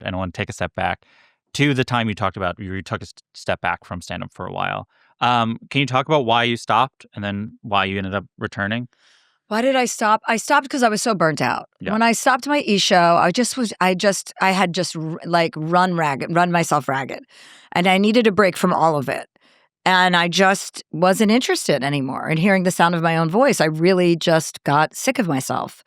and I want to take a step back to the time you talked about, you took a step back from stand-up for a while. Can you talk about why you stopped and then why you ended up returning? Why did I stop? I stopped because I was so burnt out. Yeah. When I stopped my e-show, I had just like run myself ragged. And I needed a break from all of it. And I just wasn't interested anymore in hearing the sound of my own voice. I really just got sick of myself.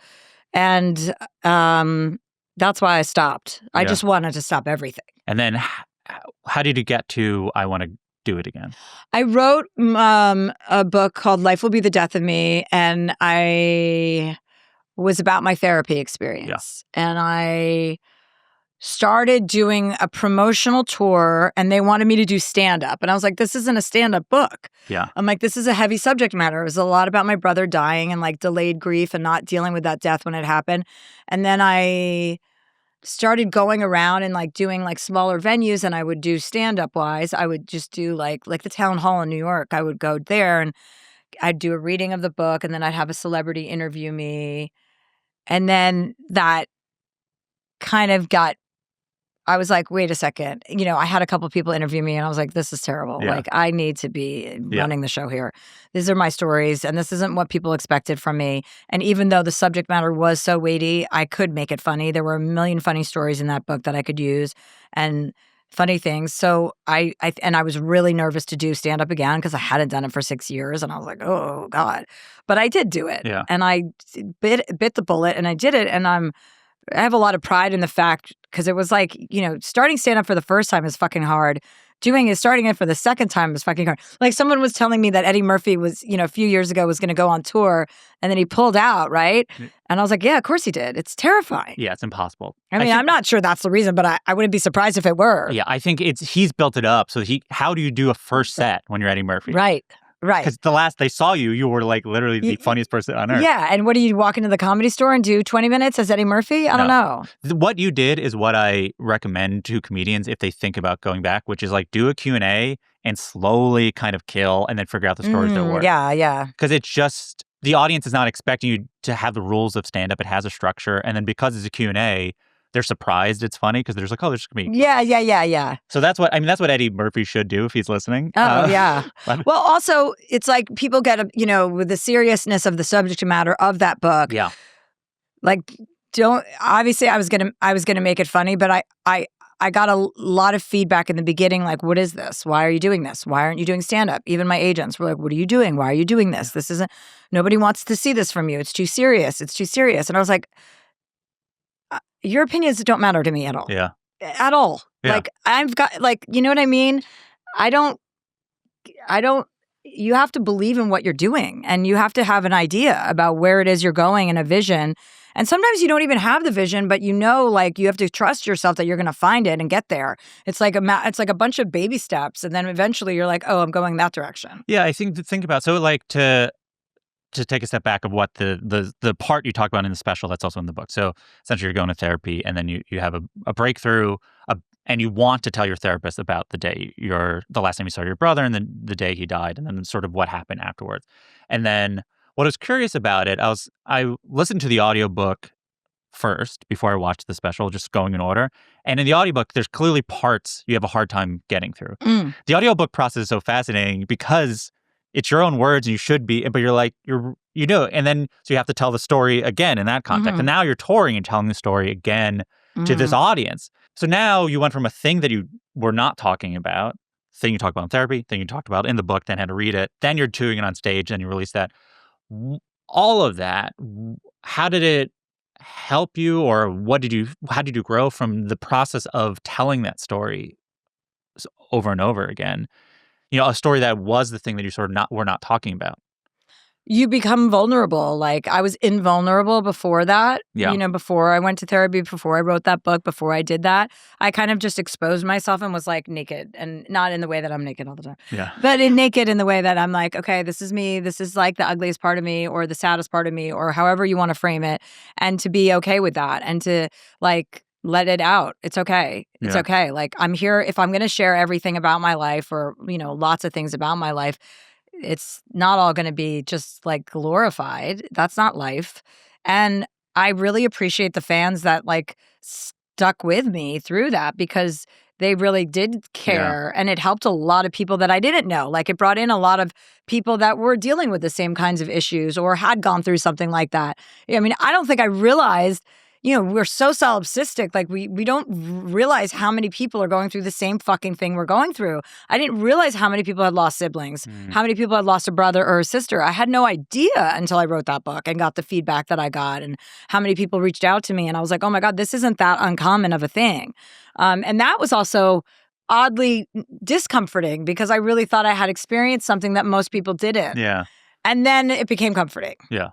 And that's why I stopped. I just wanted to stop everything. And then how did you get to I want to do it again? I wrote a book called Life Will Be the Death of Me, and I was about my therapy experience. And I started doing a promotional tour, and they wanted me to do stand-up. And I was like, this isn't a stand-up book. Yeah. I'm like, this is a heavy subject matter. It was a lot about my brother dying and like delayed grief and not dealing with that death when it happened. And then I started going around and like doing like smaller venues, and I would do stand-up wise. I would just do like the town hall in New York. I would go there and I'd do a reading of the book, and then I'd have a celebrity interview me. And then that kind of I was like, wait a second. I had a couple of people interview me, and I was like, this is terrible. Yeah. Like, I need to be running the show here. These are my stories, and this isn't what people expected from me. And even though the subject matter was so weighty, I could make it funny. There were a million funny stories in that book that I could use and funny things. So I was really nervous to do stand-up again because I hadn't done it for 6 years, and I was like, oh, God. But I did do it. Yeah. And I bit the bullet, and I did it, and I have a lot of pride in the fact, because it was like, starting stand-up for the first time is fucking hard. Starting it for the second time is fucking hard. Like, someone was telling me that Eddie Murphy was, a few years ago was going to go on tour, and then he pulled out, right? And I was like, yeah, of course he did. It's terrifying. Yeah, it's impossible. I mean, I'm not sure that's the reason, but I wouldn't be surprised if it were. Yeah, I think he's built it up. So how do you do a first set when you're Eddie Murphy? Right. Because the last they saw you, you were like literally the funniest person on earth. Yeah, and what do you walk into the Comedy Store and do 20 minutes as Eddie Murphy? I don't know. What you did is what I recommend to comedians if they think about going back, which is like do a Q&A and slowly kind of kill and then figure out the stories that work. Yeah. Because it's just, the audience is not expecting you to have the rules of stand-up. It has a structure. And then because it's a Q&A, they're surprised it's funny because they're just like, oh, there's going to be... Yeah. So that's what Eddie Murphy should do if he's listening. Oh, yeah. Well, also, it's like people get, with the seriousness of the subject matter of that book. Yeah. Like, obviously I was going to make it funny, but I got a lot of feedback in the beginning, like, what is this? Why are you doing this? Why aren't you doing stand-up? Even my agents were like, what are you doing? Why are you doing this? This isn't... Nobody wants to see this from you. It's too serious. And I was like... your opinions don't matter to me at all. Yeah. At all. Yeah. Like, I've got, like, you know what I mean? I don't, you have to believe in what you're doing, and you have to have an idea about where it is you're going and a vision. And sometimes you don't even have the vision, but like, you have to trust yourself that you're going to find it and get there. It's like a bunch of baby steps. And then eventually you're like, oh, I'm going that direction. Yeah. I think about, so like to take a step back of what the part you talk about in the special that's also in the book. So essentially you're going to therapy, and then you have a breakthrough, and you want to tell your therapist about the last time you saw your brother, and then the day he died, and then sort of what happened afterwards. And then what I was curious about it, I listened to the audiobook first before I watched the special, just going in order. And in the audiobook, there's clearly parts you have a hard time getting through. The audiobook process is so fascinating because it's your own words, and you should be, but you're like, and then so you have to tell the story again in that context. And now you're touring and telling the story again to this audience. So now you went from a thing that you were not talking about, thing you talked about in therapy, thing you talked about in the book, then had to read it, then you're doing it on stage, and you release that. All of that, how did it help you, or how did you grow from the process of telling that story over and over again? A story that was the thing that you sort of were not talking about. You become vulnerable. Like, I was invulnerable before that. Yeah. Before I went to therapy, before I wrote that book, before I did that, I kind of just exposed myself and was like naked, and not in the way that I'm naked all the time. Yeah. But naked in the way that I'm like, okay, this is me. This is like the ugliest part of me, or the saddest part of me, or however you want to frame it, and to be okay with that, and to like let it out. It's okay. It's okay. Like, I'm here. If I'm going to share everything about my life, or lots of things about my life, it's not all going to be just like glorified. That's not life. And I really appreciate the fans that like stuck with me through that because they really did care. And it helped a lot of people that I didn't know. Like it brought in a lot of people that were dealing with the same kinds of issues or had gone through something like that. I mean, I don't think I realized, we're so solipsistic. Like we don't realize how many people are going through the same fucking thing we're going through. I didn't realize how many people had lost siblings, how many people had lost a brother or a sister. I had no idea until I wrote that book and got the feedback that I got and how many people reached out to me. And I was like, oh my God, this isn't that uncommon of a thing. And that was also oddly discomforting because I really thought I had experienced something that most people didn't. Yeah. And then it became comforting. Yeah.